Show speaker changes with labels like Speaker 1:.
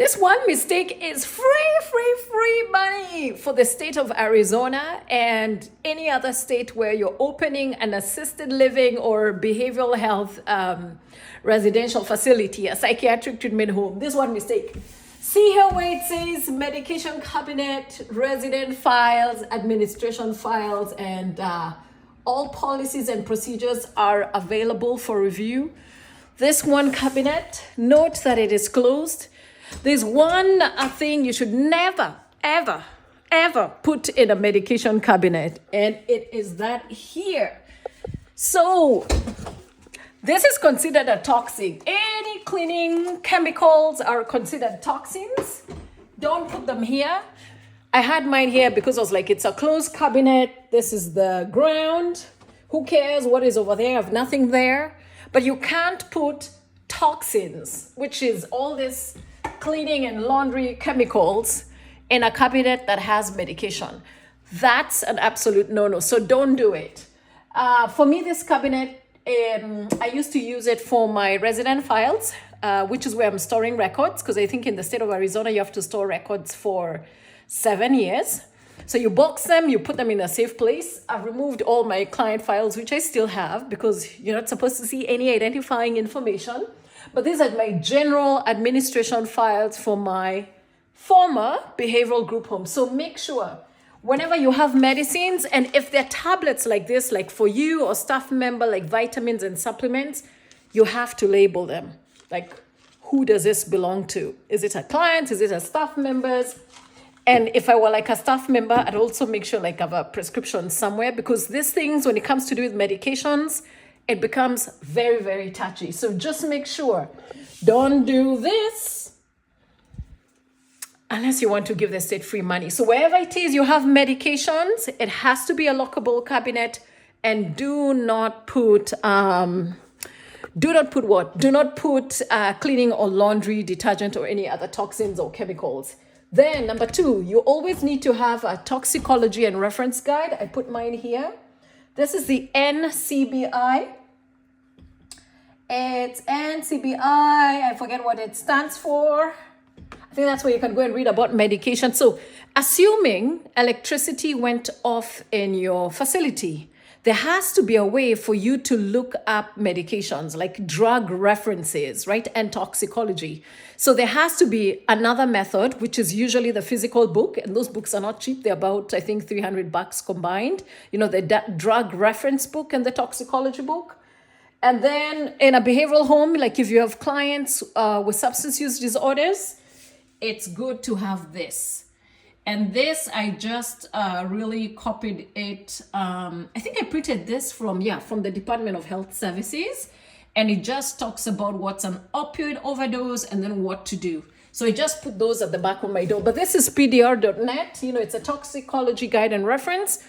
Speaker 1: This one mistake is free money for the state of Arizona and any other state where you're opening an assisted living or behavioral health residential facility, a psychiatric treatment home. This one mistake. See here where it says medication cabinet, resident files, administration files, and all policies and procedures are available for review. This one cabinet, note that it is closed. There's one thing you should never, ever put in a medication cabinet, and it is that here. So this is considered a toxin. Any cleaning chemicals are considered toxins. Don't put them here. I had mine here because I was like, it's a closed cabinet. This is the ground. Who cares what is over there? I have nothing there. But you can't put toxins, which is all this cleaning and laundry chemicals, in a cabinet that has medication. That's an absolute no-no. So don't do it. For me, this cabinet, I used to use it for my resident files, which is where I'm storing records, because I think in the state of Arizona, you have to store records for 7 years. So you box them, you put them in a safe place. I've removed all my client files, which I still have, because you're not supposed to see any identifying information. But these are my general administration files for my former behavioral group home. So make sure whenever you have medicines, and if they're tablets like this, like for you or staff member, like vitamins and supplements, you have to label them. Like, who does this belong to? Is it a client? Is it a staff member's? And if I were like a staff member, I'd also make sure like I have a prescription somewhere, because these things, when it comes to do with medications, it becomes very touchy. So just make sure, don't do this unless you want to give the state free money. So wherever it is you have medications, it has to be a lockable cabinet, and do not put what? Do not put cleaning or laundry detergent or any other toxins or chemicals. Then number 2, you always need to have a toxicology and reference guide. I put mine here. This is the NCBI. It's NCBI. I forget what it stands for. I think that's where you can go and read about medication. So assuming electricity went off in your facility, there has to be a way for you to look up medications, like drug references, right? And toxicology. So there has to be another method, which is usually the physical book. And those books are not cheap. They're about, I think, $300 combined. You know, the drug reference book and the toxicology book. And then in a behavioral home, like if you have clients with substance use disorders, it's good to have this. And this, I just really copied it. I think I printed this from the Department of Health Services. And it just talks about what's an opioid overdose and then what to do. So I just put those at the back of my door. But this is pdr.net. You know, it's a toxicology guide and reference.